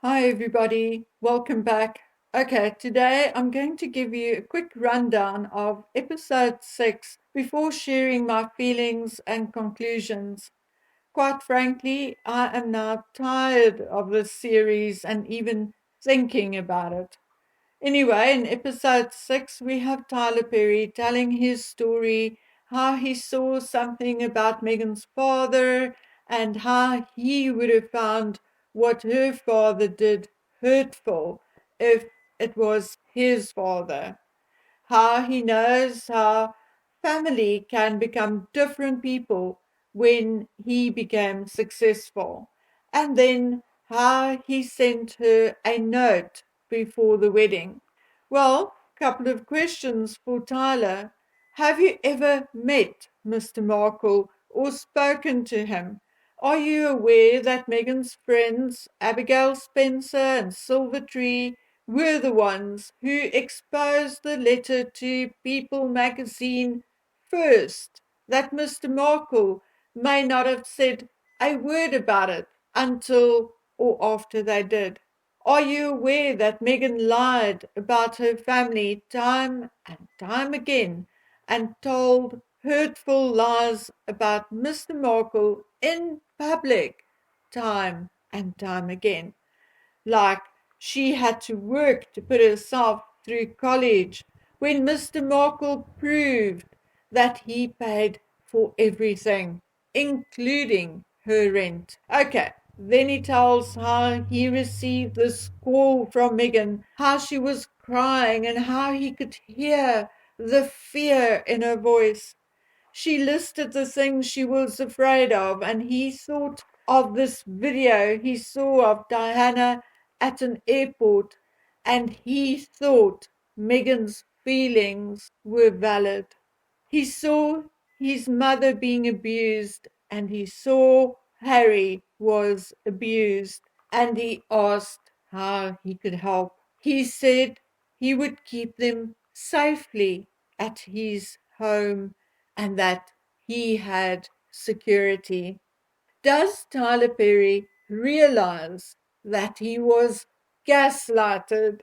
Hi, everybody. Welcome back. Okay, today I'm going to give you a quick rundown of episode 6 before sharing my feelings and conclusions. Quite frankly, I am now tired of this series and even thinking about it. Anyway, in episode 6, we have Tyler Perry telling his story, how he saw something about Meghan's father and how he would have found what her father did hurtful if it was his father. How he knows how family can become different people when he became successful. And then how he sent her a note before the wedding. Well, couple of questions for Tyler. Have you ever met Mr. Markle or spoken to him? Are you aware that Meghan's friends, Abigail Spencer and Silvertree, were the ones who exposed the letter to People magazine first? That Mr. Markle may not have said a word about it until or after they did. Are you aware that Meghan lied about her family time and time again and told hurtful lies about Mr. Markle in public time and time again? Like she had to work to put herself through college when Mr. Markle proved that he paid for everything, including her rent. Okay, then he tells how he received this call from Meghan, how she was crying and how he could hear the fear in her voice. She listed the things she was afraid of, and he thought of this video he saw of Diana at an airport, and he thought Meghan's feelings were valid. He saw his mother being abused, and he saw Harry was abused, and he asked how he could help. He said he would keep them safely at his home and that he had security. Does Tyler Perry realize that he was gaslighted?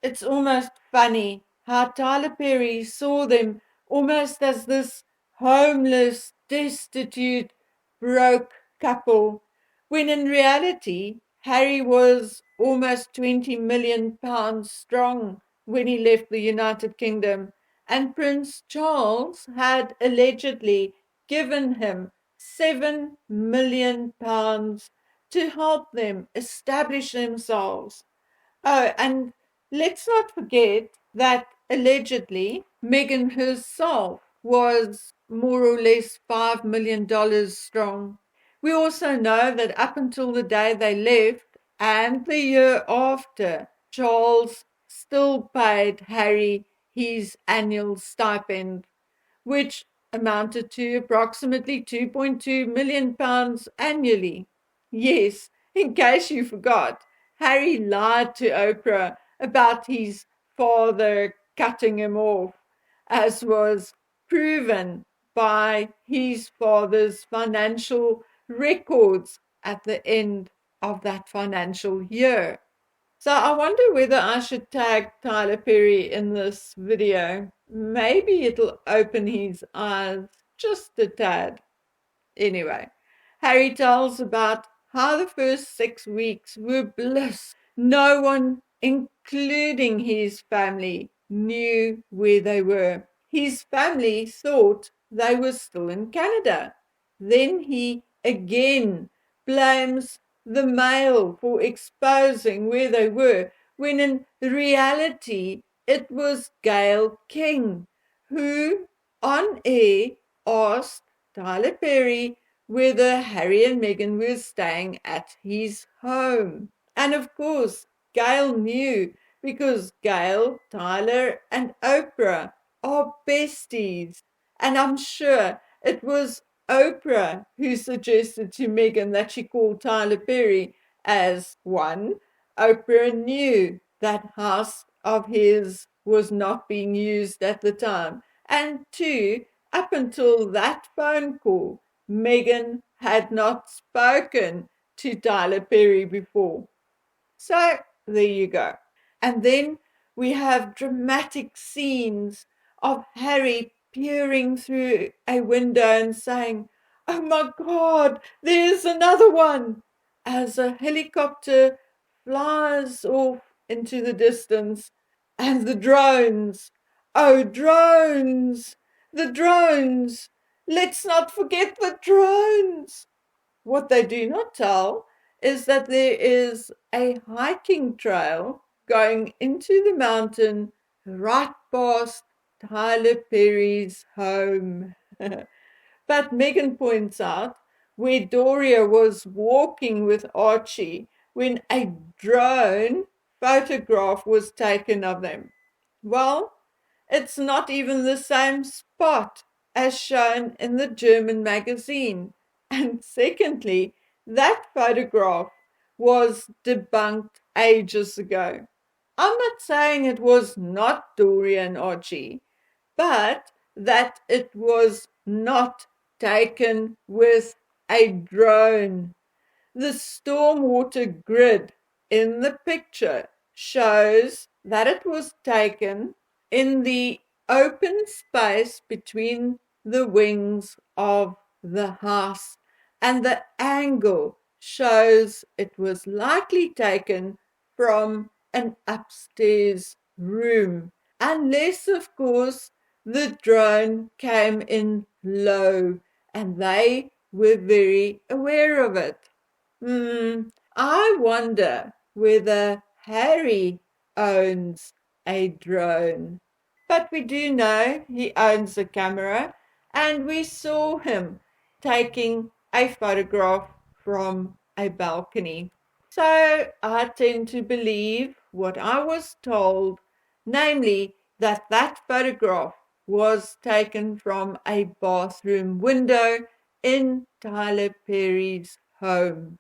It's almost funny how Tyler Perry saw them almost as this homeless, destitute, broke couple, when in reality, Harry was almost £20 million strong when he left the United Kingdom, and Prince Charles had allegedly given him £7 million to help them establish themselves. Oh, and let's not forget that allegedly Meghan herself was more or less $5 million strong. We also know that up until the day they left and the year after, Charles still paid Harry his annual stipend, which amounted to approximately £2.2 million annually. Yes, in case you forgot, Harry lied to Oprah about his father cutting him off, as was proven by his father's financial records at the end of that financial year. So I wonder whether I should tag Tyler Perry in this video. Maybe it'll open his eyes just a tad. Anyway, Harry tells about how the first 6 weeks were bliss. No one, including his family, knew where they were. His family thought they were still in Canada. Then he again blames the mail for exposing where they were, when in reality it was Gail King who, on air, asked Tyler Perry whether Harry and Meghan were staying at his home. And of course, Gail knew, because Gail, Tyler, and Oprah are besties. And I'm sure it was Oprah who suggested to Meghan that she call Tyler Perry, as one, Oprah knew that house of his was not being used at the time, and two, up until that phone call, Meghan had not spoken to Tyler Perry before. So there you go. And then we have dramatic scenes of Harry peering through a window and saying, "Oh my God, there's another one!" as a helicopter flies off into the distance. And the drones. Oh, drones! The drones! Let's not forget the drones! What they do not tell is that there is a hiking trail going into the mountain right past Tyler Perry's home. But Meghan points out where Doria was walking with Archie when a drone photograph was taken of them. Well, it's not even the same spot as shown in the German magazine. And secondly, that photograph was debunked ages ago. I'm not saying it was not Doria and Archie, but that it was not taken with a drone. The stormwater grid in the picture shows that it was taken in the open space between the wings of the house, and the angle shows it was likely taken from an upstairs room, unless, of course, the drone came in low and they were very aware of it. I wonder whether Harry owns a drone. But we do know he owns a camera, and we saw him taking a photograph from a balcony. So I tend to believe what I was told, namely that that photograph was taken from a bathroom window in Tyler Perry's home.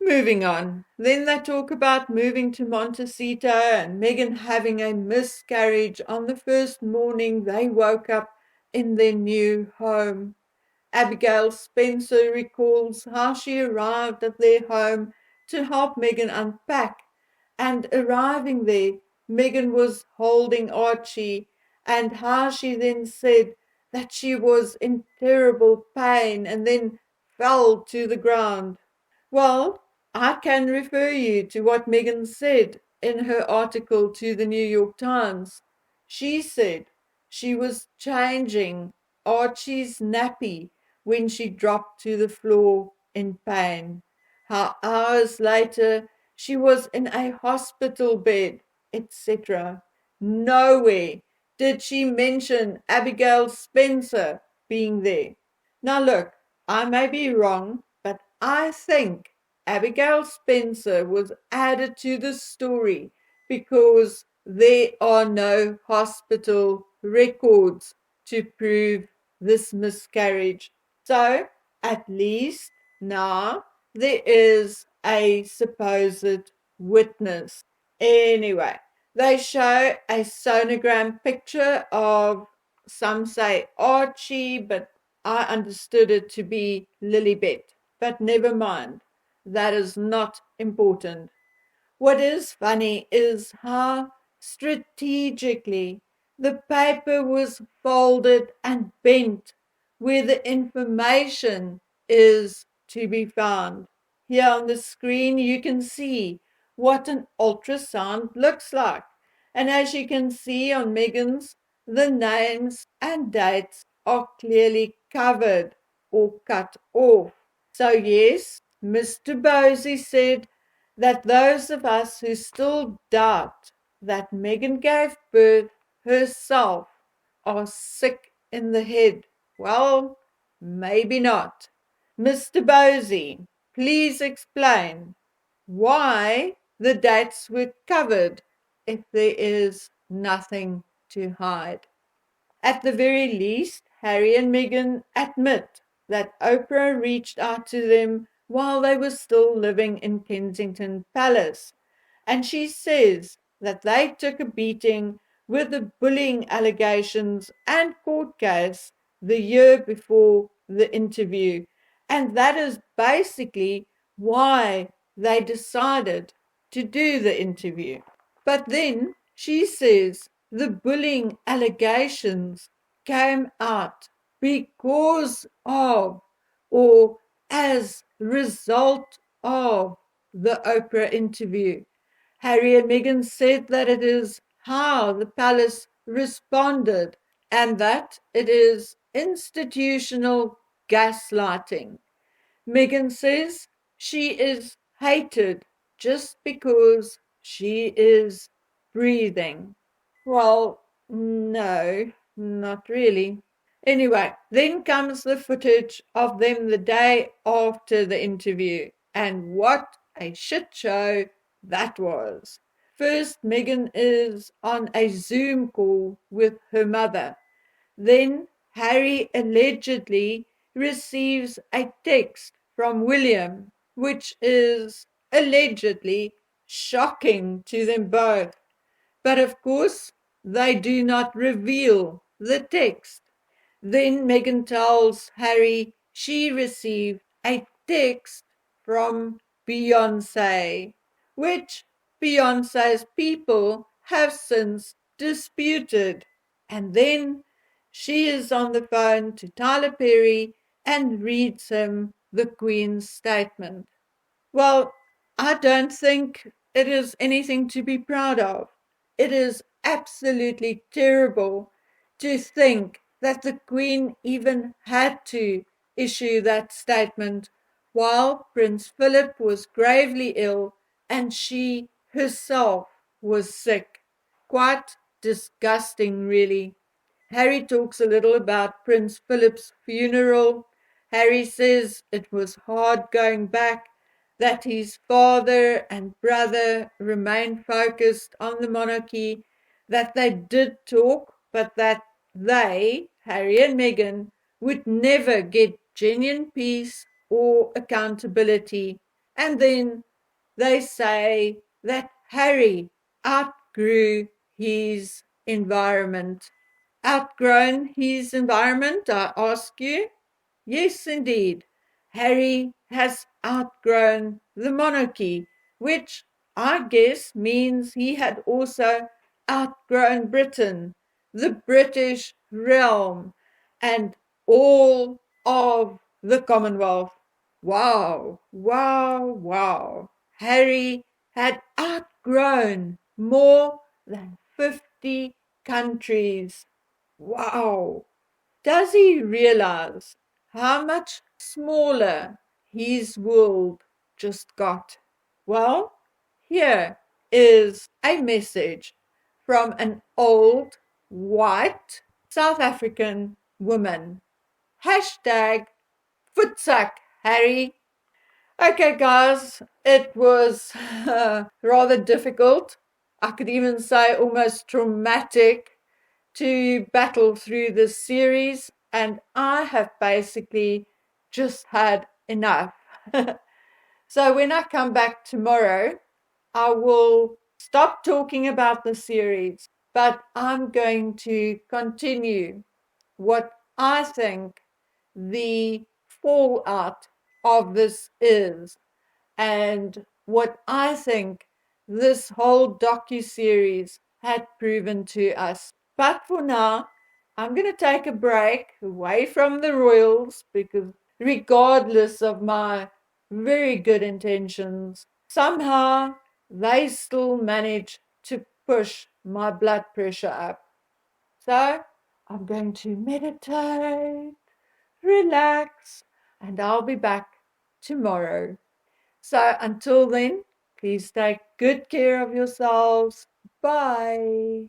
Moving on. Then they talk about moving to Montecito and Meghan having a miscarriage on the first morning they woke up in their new home. Abigail Spencer recalls how she arrived at their home to help Meghan unpack. And arriving there, Meghan was holding Archie, and how she then said that she was in terrible pain and then fell to the ground. Well, I can refer you to what Meghan said in her article to the New York Times. She said she was changing Archie's nappy when she dropped to the floor in pain. How hours later she was in a hospital bed, etc. Nowhere did she mention Abigail Spencer being there. Now look, I may be wrong, but I think Abigail Spencer was added to the story because there are no hospital records to prove this miscarriage. So, at least now there is a supposed witness. Anyway, they show a sonogram picture of, some say Archie, but I understood it to be Lilibet. But never mind, that is not important. What is funny is how strategically the paper was folded and bent where the information is to be found. Here on the screen, you can see what an ultrasound looks like. And as you can see on Meghan's, the names and dates are clearly covered or cut off. So yes, Mr. Bosey said that those of us who still doubt that Meghan gave birth herself are sick in the head. Well, maybe not. Mr. Bosey, please explain why the dates were covered if there is nothing to hide. At the very least, Harry and Meghan admit that Oprah reached out to them while they were still living in Kensington Palace, and she says that they took a beating with the bullying allegations and court case the year before the interview, and that is basically why they decided to do the interview. But then she says the bullying allegations came out because of or as result of the Oprah interview. Harry and Meghan said that it is how the palace responded and that it is institutional gaslighting. Meghan says she is hated just because she is breathing. Well, no, not really. Anyway, then comes the footage of them the day after the interview, and what a shit show that was. First, Meghan is on a Zoom call with her mother. Then Harry allegedly receives a text from William, which is allegedly shocking to them both. But of course, they do not reveal the text. Then Meghan tells Harry she received a text from Beyonce, which Beyonce's people have since disputed. And then she is on the phone to Tyler Perry and reads him the Queen's statement. Well, I don't think it is anything to be proud of. It is absolutely terrible to think that the Queen even had to issue that statement while Prince Philip was gravely ill and she herself was sick. Quite disgusting, really. Harry talks a little about Prince Philip's funeral. Harry says it was hard going back, that his father and brother remained focused on the monarchy, that they did talk, but that they, Harry and Meghan, would never get genuine peace or accountability. And then they say that Harry outgrew his environment. Outgrown his environment, I ask you? Yes, indeed. Harry has outgrown the monarchy, which I guess means he had also outgrown Britain, the British realm, and all of the Commonwealth. Wow, wow, wow. Harry had outgrown more than 50 countries. Wow. Does he realize how much smaller his world just got? Well, here is a message from an old, white South African woman. Hashtag footsuck, Harry. Okay, guys, it was rather difficult. I could even say almost traumatic to battle through this series, and I have basically just had enough. So when I come back tomorrow, I will stop talking about the series, but I'm going to continue what I think the fallout of this is and what I think this whole docu-series had proven to us. But for now, I'm going to take a break away from the royals because regardless of my very good intentions, somehow they still manage to push my blood pressure up. So I'm going to meditate, relax, and I'll be back tomorrow. So until then, please take good care of yourselves. Bye.